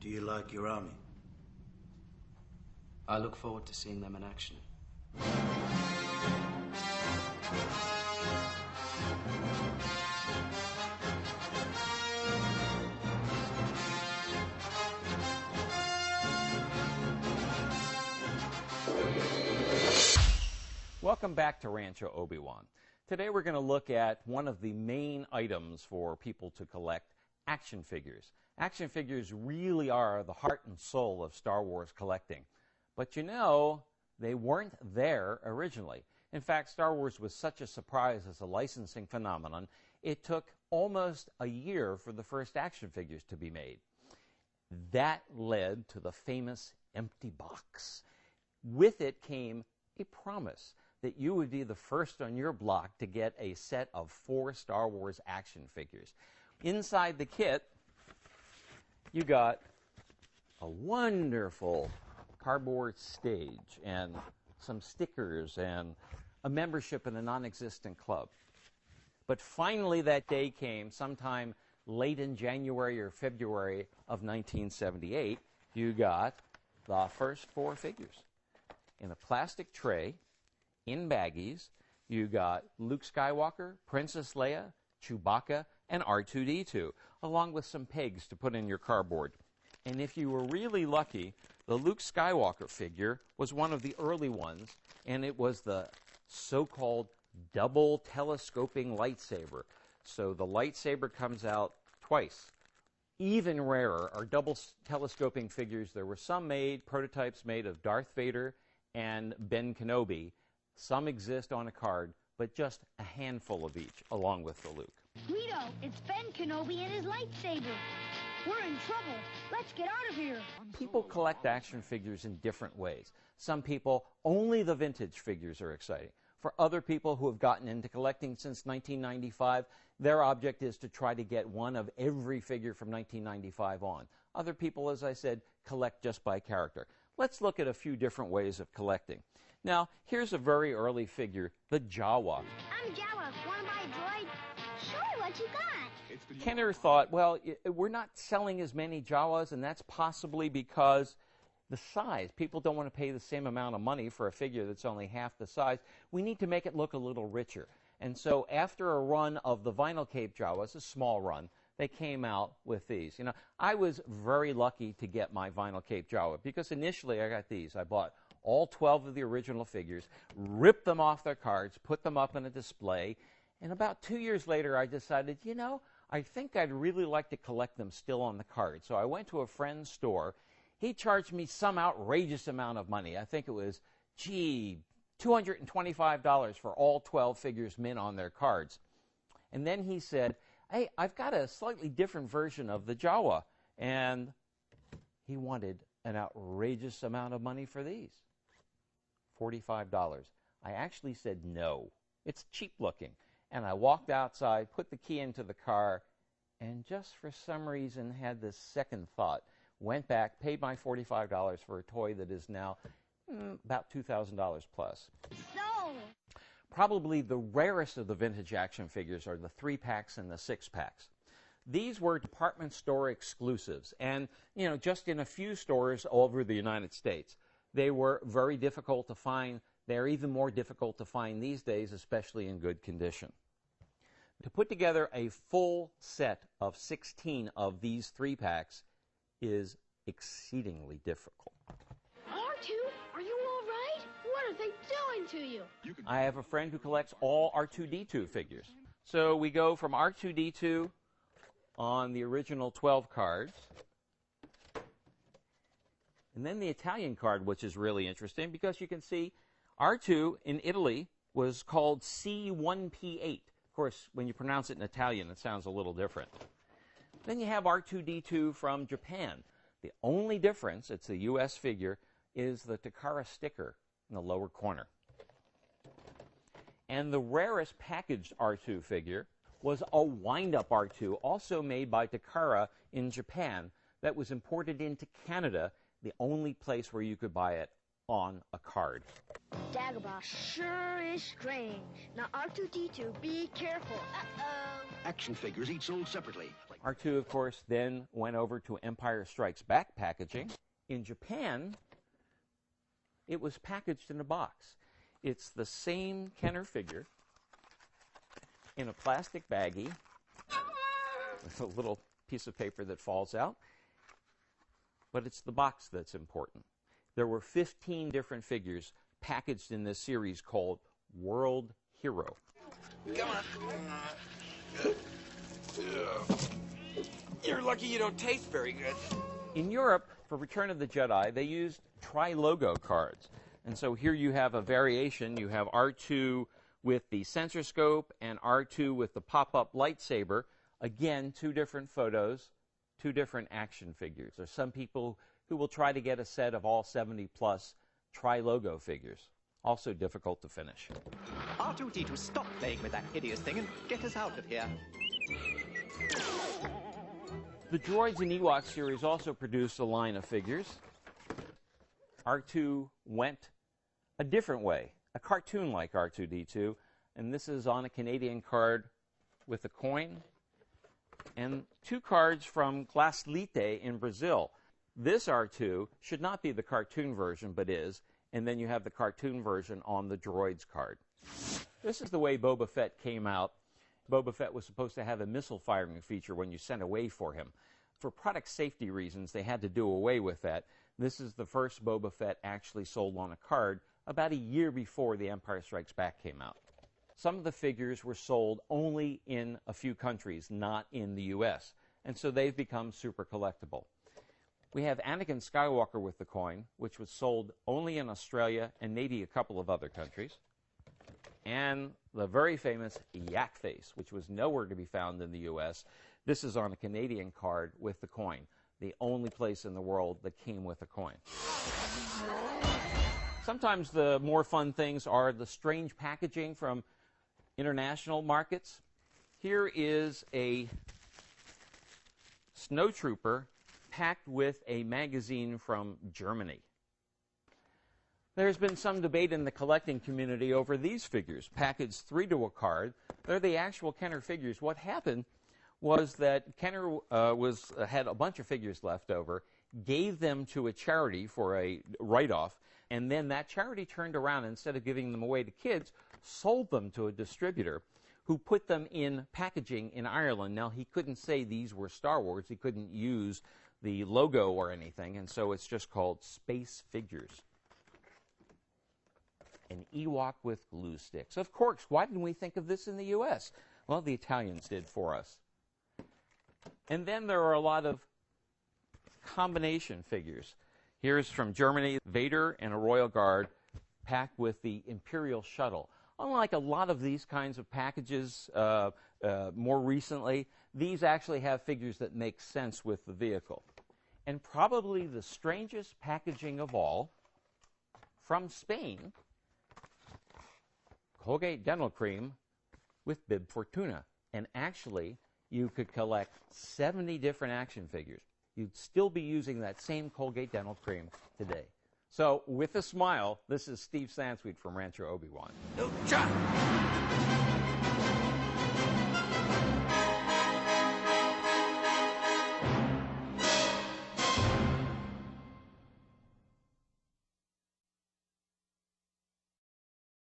Do you like your army? I look forward to seeing them in action. Welcome back to Rancho Obi-Wan. Today we're going to look at one of the main items for people to collect, action figures. Action figures really are the heart and soul of Star Wars collecting. But you know, they weren't there originally. In fact, Star Wars was such a surprise as a licensing phenomenon, it took almost a year for the first action figures to be made. That led to the famous empty box. With it came a promise that you would be the first on your block to get a set of 4 Star Wars action figures. Inside the kit, you got a wonderful cardboard stage and some stickers and a membership in a non-existent club. But finally that day came sometime late in January or February of 1978. You got the first 4 figures in a plastic tray, in baggies. You got Luke Skywalker, Princess Leia, Chewbacca, and R2-D2, along with some pegs to put in your cardboard. And if you were really lucky, the Luke Skywalker figure was one of the early ones, and it was the so-called double telescoping lightsaber. So the lightsaber comes out twice. Even rarer are double telescoping figures. There were some prototypes made of Darth Vader and Ben Kenobi. Some exist on a card, but just a handful of each, along with the Luke. Guido, it's Ben Kenobi and his lightsaber. We're in trouble. Let's get out of here. People collect action figures in different ways. Some people, only the vintage figures are exciting. For other people who have gotten into collecting since 1995, their object is to try to get one of every figure from 1995 on. Other people, as I said, collect just by character. Let's look at a few different ways of collecting. Now, here's a very early figure, the Jawa. I'm Jawa. Want to buy a droid? Sure, what you got? Kenner thought, well, we're not selling as many Jawas, and that's possibly because the size. People don't want to pay the same amount of money for a figure that's only half the size. We need to make it look a little richer. And so after a run of the vinyl cape Jawas, a small run, they came out with these. You know, I was very lucky to get my vinyl cape Jawa because initially I got these. I bought all 12 of the original figures, ripped them off their cards, put them up in a display, and about 2 years later I decided, you know, I think I'd really like to collect them still on the card. So I went to a friend's store. He charged me some outrageous amount of money. I think it was, $225 for all 12 figures mint on their cards. And then he said, hey, I've got a slightly different version of the Jawa. And he wanted an outrageous amount of money for these. $45. I actually said no. It's cheap looking. And I walked outside, put the key into the car, and just for some reason had this second thought. Went back, paid my $45 for a toy that is now about $2,000 plus. So, Probably the rarest of the vintage action figures are the 3-packs and the 6-packs. These were department store exclusives, and you know, just in a few stores all over the United States. They were very difficult to find. They're even more difficult to find these days, especially in good condition. To put together a full set of 16 of these 3-packs is exceedingly difficult. R2, are you all right? What are they doing to you? I have a friend who collects all R2-D2 figures. So we go from R2-D2 on the original 12 cards. And then the Italian card, which is really interesting because you can see R2 in Italy was called C1P8. Of course, when you pronounce it in Italian, it sounds a little different. Then you have R2-D2 from Japan. The only difference, it's a U.S. figure, is the Takara sticker in the lower corner. And the rarest packaged R2 figure was a wind-up R2, also made by Takara in Japan, that was imported into Canada, the only place where you could buy it on a card. Dagobah sure is strange. Now, R2-D2, be careful. Uh-oh. Action figures each sold separately. R2, of course, then went over to Empire Strikes Back packaging. In Japan, it was packaged in a box. It's the same Kenner figure in a plastic baggie with a little piece of paper that falls out, but it's the box that's important. There were 15 different figures packaged in this series called World Hero. Come on. You're lucky you don't taste very good. In Europe, for Return of the Jedi, they used tri-logo cards. And so here you have a variation. You have R2 with the sensor scope and R2 with the pop-up lightsaber. Again, two different photos, two different action figures. There's some people who will try to get a set of all 70-plus tri-logo figures. Also difficult to finish. R2-D2, stop playing with that hideous thing and get us out of here. The Droids and Ewok series also produced a line of figures. R2 went a different way, a cartoon like R2-D2, and this is on a Canadian card with a coin and two cards from Glaslite in Brazil. This R2 should not be the cartoon version, but is, and then you have the cartoon version on the Droids card. This is the way Boba Fett came out. Boba Fett was supposed to have a missile firing feature when you sent away for him. For product safety reasons, they had to do away with that. This is the first Boba Fett actually sold on a card about a year before The Empire Strikes Back came out. Some of the figures were sold only in a few countries, not in the U.S., and so they've become super collectible. We have Anakin Skywalker with the coin, which was sold only in Australia and maybe a couple of other countries. And the very famous Yak Face, which was nowhere to be found in the U.S. This is on a Canadian card with the coin, the only place in the world that came with a coin. Sometimes the more fun things are the strange packaging from international markets. Here is a snowtrooper packed with a magazine from Germany. There's been some debate in the collecting community over these figures, packaged 3 to a card. They're the actual Kenner figures. What happened was that Kenner had a bunch of figures left over, gave them to a charity for a write-off, and then that charity turned around, and instead of giving them away to kids, sold them to a distributor who put them in packaging in Ireland. Now, he couldn't say these were Star Wars. He couldn't use the logo or anything, and so it's just called Space Figures. An Ewok with glue sticks. Of course, why didn't we think of this in the U.S.? Well, the Italians did for us. And then there are a lot of combination figures. Here's from Germany, Vader and a Royal Guard packed with the Imperial Shuttle. Unlike a lot of these kinds of packages more recently, these actually have figures that make sense with the vehicle. And probably the strangest packaging of all, from Spain, Colgate Dental Cream with Bib Fortuna. And actually, you could collect 70 different action figures. You'd still be using that same Colgate Dental Cream today. So, with a smile, this is Steve Sansweet from Rancho Obi-Wan. No, John!